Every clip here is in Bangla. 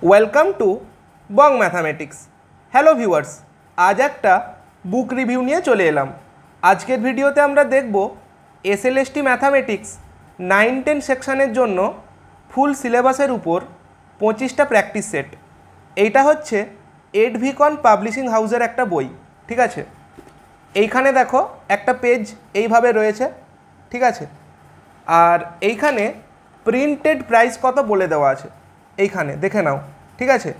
Welcome to Bong mathematics. Hello viewers, আজ একটা বুক রিভিউ নিয়ে চলে এলাম। আজকের ভিডিওতে আমরা দেখব এসএলএসটি ম্যাথামেটিক্স 9-10 সেকশনের জন্য ফুল সিলেবাসের উপর 25টা প্র্যাকটিস সেট। এইটা হচ্ছে এডভিকন পাবলিশিং হাউসের একটা বই, ঠিক আছে। এইখানে দেখো একটা পেজ এইভাবে রয়েছে, ঠিক আছে। আর এইখানে প্রিন্টেড প্রাইস কত বলে দেওয়া আছে, এইখানে দেখে নাও, ঠিক আছে।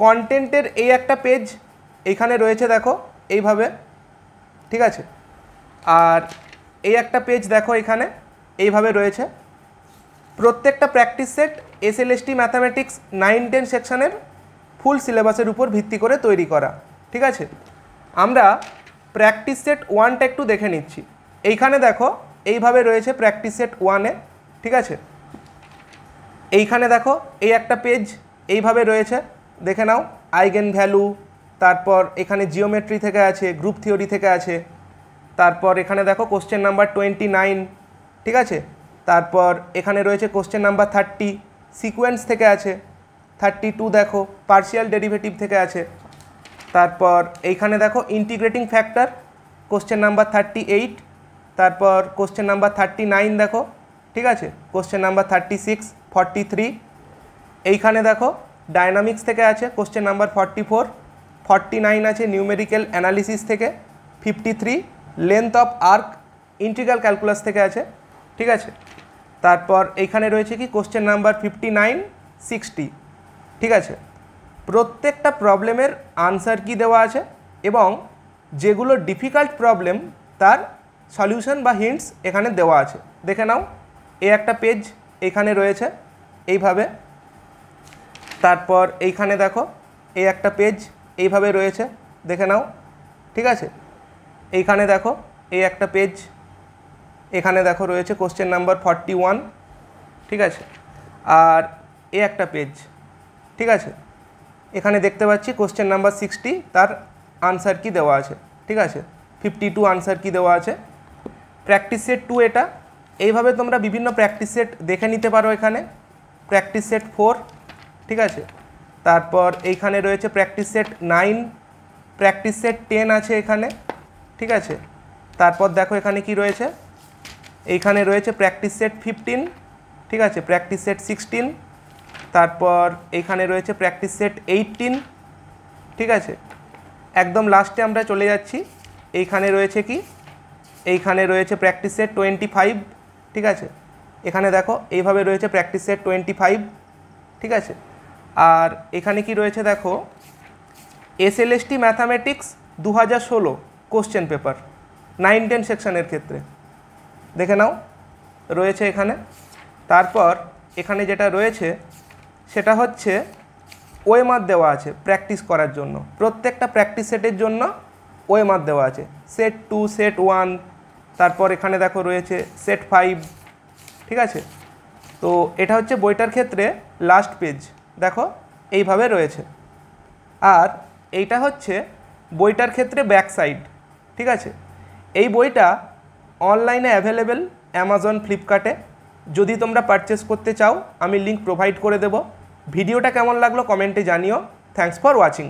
কন্টেন্টের এই একটা পেজ এইখানে রয়েছে, দেখো এইভাবে, ঠিক আছে। আর এই একটা পেজ দেখো এখানে এইভাবে রয়েছে। প্রত্যেকটা প্র্যাকটিস সেট এসএলএসটি ম্যাথামেটিক্স 9-10 সেকশনের ফুল সিলেবাসের উপর ভিত্তি করে তৈরি করা, ঠিক আছে। আমরা প্র্যাকটিস সেট 1টা একটু দেখে নিচ্ছি। এইখানে দেখো এইভাবে রয়েছে প্র্যাকটিস সেট 1-এ, ঠিক আছে। এইখানে দেখো এই একটা পেজ এইভাবে রয়েছে, দেখে নাও। আইগেন ভ্যালু, তারপর এখানে জিওমেট্রি থেকে আছে, গ্রুপ থিওরি থেকে আছে, তারপর এখানে দেখো কোশ্চেন নাম্বার 29, ঠিক আছে। তারপর এখানে রয়েছে কোশ্চেন নাম্বার 30 সিকোয়েন্স থেকে আছে, 32 দেখো পার্শিয়াল ডেরিভেটিভ থেকে আছে। তারপর এইখানে দেখো ইন্টিগ্রেটিং ফ্যাক্টর কোশ্চেন নাম্বার 38, তারপর কোশ্চেন নাম্বার 39 দেখো, ঠিক আছে। Question number 36, 43। এইখানে দেখো ডায়নামিক্স থেকে আছে কোশ্চেন নাম্বার 44, 49 আছে নিউমেরিক্যাল অ্যানালিসিস থেকে, 53 length of arc integral calculus থেকে আছে, ঠিক আছে। তারপর এইখানে রয়েছে কি কোশ্চেন নাম্বার 59, 60, ঠিক আছে। প্রত্যেকটা প্রবলেমের আনসার কি দেওয়া আছে এবং যেগুলো ডিফিকাল্ট প্রবলেম তার সলিউশন বা হিন্টস এখানে দেওয়া আছে, দেখে নাও। এই একটা পেজ এখানে রয়েছে এইভাবে। তারপর এইখানে দেখো এই একটা পেজ এইভাবে রয়েছে, দেখে নাও, ঠিক আছে। এইখানে দেখো এই একটা পেজ এখানে দেখো রয়েছে কোশ্চেন নাম্বার 41, ঠিক আছে। আর এই একটা পেজ, ঠিক আছে। এখানে দেখতে পাচ্ছি কোশ্চেন নাম্বার 60 তার আনসার কি দেওয়া আছে, ঠিক আছে। 52 আনসার কি দেওয়া আছে। প্র্যাকটিস সেট 2 এটা। এইভাবে তোমরা বিভিন্ন প্র্যাকটিস সেট দেখে নিতে পারো। এখানে প্র্যাকটিস সেট 4, ঠিক আছে। তারপর এইখানে রয়েছে প্র্যাকটিস সেট 9, প্র্যাকটিস সেট 10 আছে এখানে, ঠিক আছে। তারপর দেখো এখানে কি রয়েছে, এইখানে রয়েছে প্র্যাকটিস সেট 15, ঠিক আছে। প্র্যাকটিস সেট 16, তারপর এইখানে রয়েছে প্র্যাকটিস সেট 18, ঠিক আছে। একদম লাস্টে আমরা চলে যাচ্ছি। এইখানে রয়েছে কি, এইখানে রয়েছে প্র্যাকটিস সেট 25, ঠিক আছে। এখানে দেখো এইভাবে রয়েছে প্র্যাকটিস সেট 25, ঠিক আছে। আর এখানে কি রয়েছে দেখো এসএলএসটি ম্যাথামেটিক্স 2016 কোশ্চেন পেপার 9-10 সেকশনের ক্ষেত্রে, দেখে নাও রয়েছে এখানে। তারপর এখানে যেটা রয়েছে সেটা হচ্ছে ওএমআর দেওয়া আছে প্র্যাকটিস করার জন্য। প্রত্যেকটা প্র্যাকটিস সেটের জন্য ওএমআর দেওয়া আছে, সেট 2, সেট 1, তারপর এখানে দেখো রয়েছে সেট 5, ঠিক আছে। তো এটা হচ্ছে বইটার ক্ষেত্রে লাস্ট পেজ, দেখো এইভাবে রয়েছে। আর এইটা হচ্ছে বইটার ক্ষেত্রে ব্যাক সাইড, ঠিক আছে। এই বইটা অনলাইনে অ্যাভেলেবেল অ্যামাজন, ফ্লিপকার্টে। যদি তোমরা পারচেস করতে চাও আমি লিঙ্ক প্রোভাইড করে দেব। ভিডিওটা কেমন লাগলো কমেন্টে জানিও। Thanks for watching.